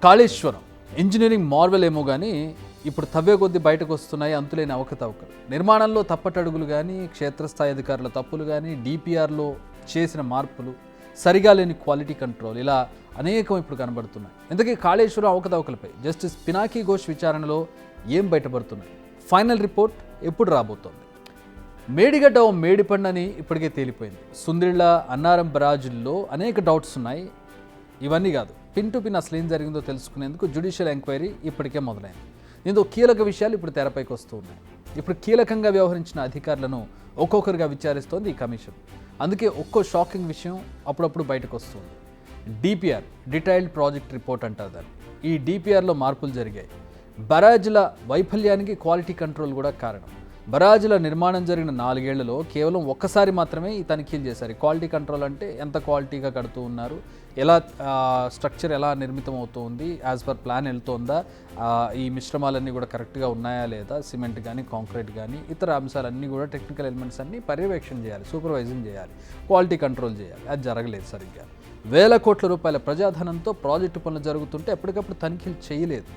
Kaleshwaram engineering Marvel ఏమో కానీ ఇప్పుడు తవ్వే కొద్దీ బయటకు వస్తున్నాయి అంతులేని అవకతవకలు. నిర్మాణంలో తప్పటడుగులు కానీ, క్షేత్రస్థాయి అధికారుల తప్పులు కానీ, డిపిఆర్లో చేసిన మార్పులు, సరిగా లేని క్వాలిటీ కంట్రోల్, ఇలా అనేకం ఇప్పుడు కనబడుతున్నాయి. ఇంతకీ కాళేశ్వరం అవకతవకలపై జస్టిస్ పినాకీ ఘోష్ విచారణలో ఏం బయటపడుతున్నాయి? ఫైనల్ రిపోర్ట్ ఎప్పుడు రాబోతోంది? మేడిగడ్డ ఓ మేడిపండని ఇప్పటికే తేలిపోయింది. సుందిళ్ళ, అన్నారం బరాజుల్లో అనేక డౌట్స్ ఉన్నాయి. ఇవన్నీ కాదు, పిన్ టు పిన్ అసలు ఏం జరిగిందో తెలుసుకునేందుకు జ్యుడిషియల్ ఎంక్వైరీ ఇప్పటికే మొదలైంది. దీంతో కీలక విషయాలు ఇప్పుడు తెరపైకి వస్తూ ఉన్నాయి. ఇప్పుడు కీలకంగా వ్యవహరించిన అధికారులను ఒక్కొక్కరుగా విచారిస్తోంది ఈ కమిషన్. అందుకే ఒక్కో షాకింగ్ విషయం అప్పుడప్పుడు బయటకు వస్తుంది. డిపిఆర్, డీటెయిల్డ్ ప్రాజెక్ట్ రిపోర్ట్ అంటారు దాన్ని. ఈ డిపిఆర్లో మార్పులు జరిగాయి. బరాజుల వైఫల్యానికి క్వాలిటీ కంట్రోల్ కూడా కారణం. బరాజుల నిర్మాణం జరిగిన 4 ఏళ్లలో కేవలం ఒక్కసారి మాత్రమే ఈ తనిఖీలు చేశారు. క్వాలిటీ కంట్రోల్ అంటే ఎంత క్వాలిటీగా కడుతూ ఉన్నారు, ఎలా స్ట్రక్చర్ ఎలా నిర్మితం అవుతుంది, యాజ్ పర్ ప్లాన్ వెళ్తుందా, ఈ మిశ్రమాలన్నీ కూడా కరెక్ట్గా ఉన్నాయా లేదా, సిమెంట్ కానీ కాంక్రీట్ కానీ ఇతర అంశాలన్నీ కూడా టెక్నికల్ ఎలిమెంట్స్ అన్నీ పర్యవేక్షణ చేయాలి, సూపర్వైజింగ్ చేయాలి, క్వాలిటీ కంట్రోల్ చేయాలి. అది జరగలేదు సరిగ్గా. వేల కోట్ల రూపాయల ప్రజాధనంతో ప్రాజెక్టు పనులు జరుగుతుంటే ఎప్పటికప్పుడు తనిఖీలు చేయలేదు.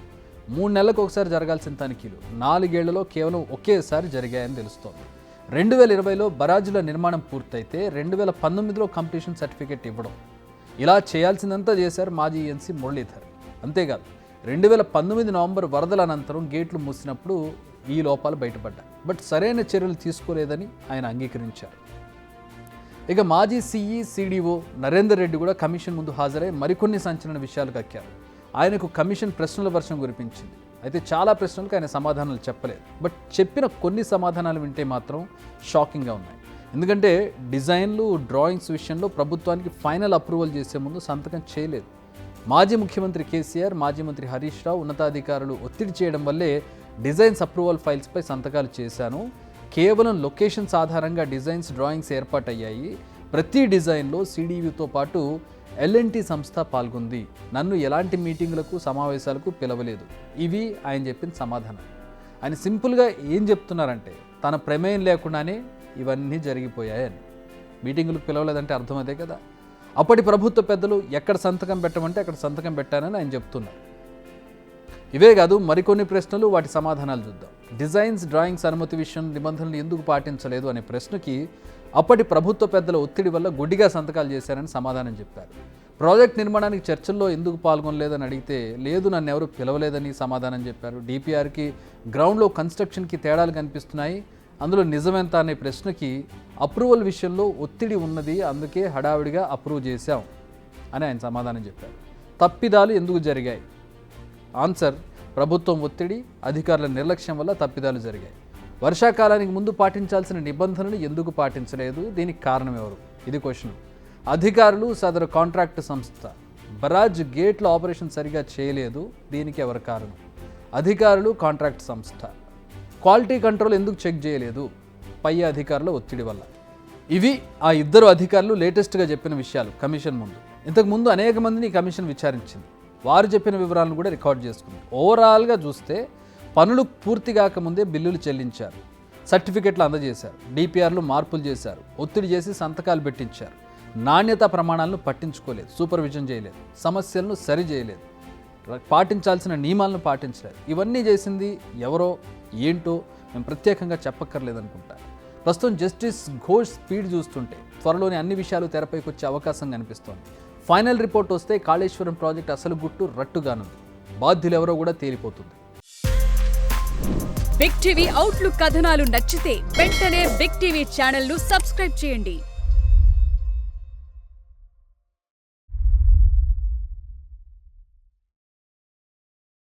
3 నెలలకు ఒకసారి జరగాల్సిన తనిఖీలు 4 ఏళ్లలో కేవలం ఒకేసారి జరిగాయని తెలుస్తోంది. 2020లో బరాజుల నిర్మాణం పూర్తయితే 2019లో కంప్లీషన్ సర్టిఫికేట్ ఇవ్వడం, ఇలా చేయాల్సిందంతా చేశారు మాజీ ఎన్సీ మురళీధర్. అంతేకాదు 2019 నవంబర్ వరదల అనంతరం గేట్లు మూసినప్పుడు ఈ లోపాలు బయటపడ్డాయి. బట్ సరైన చర్యలు తీసుకోలేదని ఆయన అంగీకరించారు. ఇక మాజీ సిఈ, సిడిఓ నరేందర్ రెడ్డి కూడా కమిషన్ ముందు హాజరై మరికొన్ని సంచలన విషయాలు కక్కారు. ఆయనకు కమిషన్ ప్రశ్నల వర్షం కురిపించింది. అయితే చాలా ప్రశ్నలకు ఆయన సమాధానాలు చెప్పలేదు. బట్ చెప్పిన కొన్ని సమాధానాలు వింటే మాత్రం షాకింగ్గా ఉన్నాయి. ఎందుకంటే డిజైన్లు, డ్రాయింగ్స్ విషయంలో ప్రభుత్వానికి ఫైనల్ అప్రూవల్ చేసే ముందు సంతకం చేయలేదు. మాజీ ముఖ్యమంత్రి కేసీఆర్, మాజీ మంత్రి హరీష్ రావు ఉన్నతాధికారులు ఒత్తిడి చేయడం వల్లే డిజైన్స్ అప్రూవల్ ఫైల్స్పై సంతకాలు చేశాను. కేవలం లొకేషన్స్ ఆధారంగా డిజైన్స్, డ్రాయింగ్స్ ఏర్పాటయ్యాయి. ప్రతి డిజైన్లో సిడివితో పాటు ఎల్ఎన్టీ సంస్థ పాల్గొంది. నన్ను ఎలాంటి మీటింగులకు, సమావేశాలకు పిలవలేదు. ఇవి ఆయన చెప్పిన సమాధానం. ఆయన సింపుల్గా ఏం చెప్తున్నారంటే తన ప్రమేయం లేకుండానే ఇవన్నీ జరిగిపోయాయని. మీటింగులకు పిలవలేదంటే అర్థం అదే కదా. అప్పటి ప్రభుత్వ పెద్దలు ఎక్కడ సంతకం పెట్టమంటే అక్కడ సంతకం పెట్టానని ఆయన చెప్తున్నారు. ఇవే కాదు, మరికొన్ని ప్రశ్నలు, వాటి సమాధానాలు చూద్దాం. డిజైన్స్, డ్రాయింగ్స్ అనుమతి విషయం నిబంధనలు ఎందుకు పాటించలేదు అనే ప్రశ్నకి అప్పటి ప్రభుత్వ పెద్దల ఒత్తిడి వల్ల గుడ్డిగా సంతకాలు చేశారని సమాధానం చెప్పారు. ప్రాజెక్ట్ నిర్మాణానికి చర్చల్లో ఎందుకు పాల్గొనలేదని అడిగితే లేదు, నన్ను ఎవరు పిలవలేదని సమాధానం చెప్పారు. డిపిఆర్కి, గ్రౌండ్లో కన్స్ట్రక్షన్కి తేడాలు కనిపిస్తున్నాయి, అందులో నిజమెంత అనే ప్రశ్నకి అప్రూవల్ విషయంలో ఒత్తిడి ఉన్నది, అందుకే హడావిడిగా అప్రూవ్ చేశాం అని ఆయన సమాధానం చెప్పారు. తప్పిదాలు ఎందుకు జరిగాయి? ఆన్సర్, ప్రభుత్వం ఒత్తిడి, అధికారుల నిర్లక్ష్యం వల్ల తప్పిదాలు జరిగాయి. వర్షాకాలానికి ముందు పాటించాల్సిన నిబంధనలు ఎందుకు పాటించలేదు, దీనికి కారణం ఎవరు? ఇది క్వశ్చన్. అధికారులు, సదరు కాంట్రాక్ట్ సంస్థ బరాజ్ గేట్ల ఆపరేషన్ సరిగా చేయలేదు, దీనికి ఎవరు కారణం? అధికారులు, కాంట్రాక్ట్ సంస్థ. క్వాలిటీ కంట్రోల్ ఎందుకు చెక్ చేయలేదు? పై అధికారుల ఒత్తిడి వల్ల. ఇవి ఆ ఇద్దరు అధికారులు లేటెస్ట్గా చెప్పిన విషయాలు కమిషన్ ముందు. ఇంతకుముందు అనేక మందిని కమిషన్ విచారించింది. వారు చెప్పిన వివరాలను కూడా రికార్డ్ చేసుకుంది. ఓవరాల్గా చూస్తే పనులు పూర్తి కాకముందే బిల్లులు చెల్లించారు, సర్టిఫికెట్లు అందజేశారు, డిపిఆర్లు మార్పులు చేశారు, ఒత్తిడి చేసి సంతకాలు పెట్టించారు, నాణ్యతా ప్రమాణాలను పట్టించుకోలేదు, సూపర్విజన్ చేయలేదు, సమస్యలను సరి చేయలేదు, పాటించాల్సిన నియమాలను పాటించలేదు. ఇవన్నీ చేసింది ఎవరో ఏంటో మేము ప్రత్యేకంగా చెప్పక్కర్లేదనుకుంటా. ప్రస్తుతం జస్టిస్ ఘోష్ స్పీడ్ చూస్తుంటే త్వరలోనే అన్ని విషయాలు తెరపైకి వచ్చే అవకాశం కనిపిస్తోంది. ఫైనల్ రిపోర్ట్ వస్తే కాళేశ్వరం ప్రాజెక్ట్ అసలు గుట్టు రట్టుగానుంది. బాధ్యులు ఎవరో కూడా తేలిపోతుంది. బిగ్ టీవీ అవుట్లుక్ కథనాలు నచ్చితే వెంటనే బిగ్ టీవీ ఛానల్ ను సబ్స్క్రైబ్ చేయండి.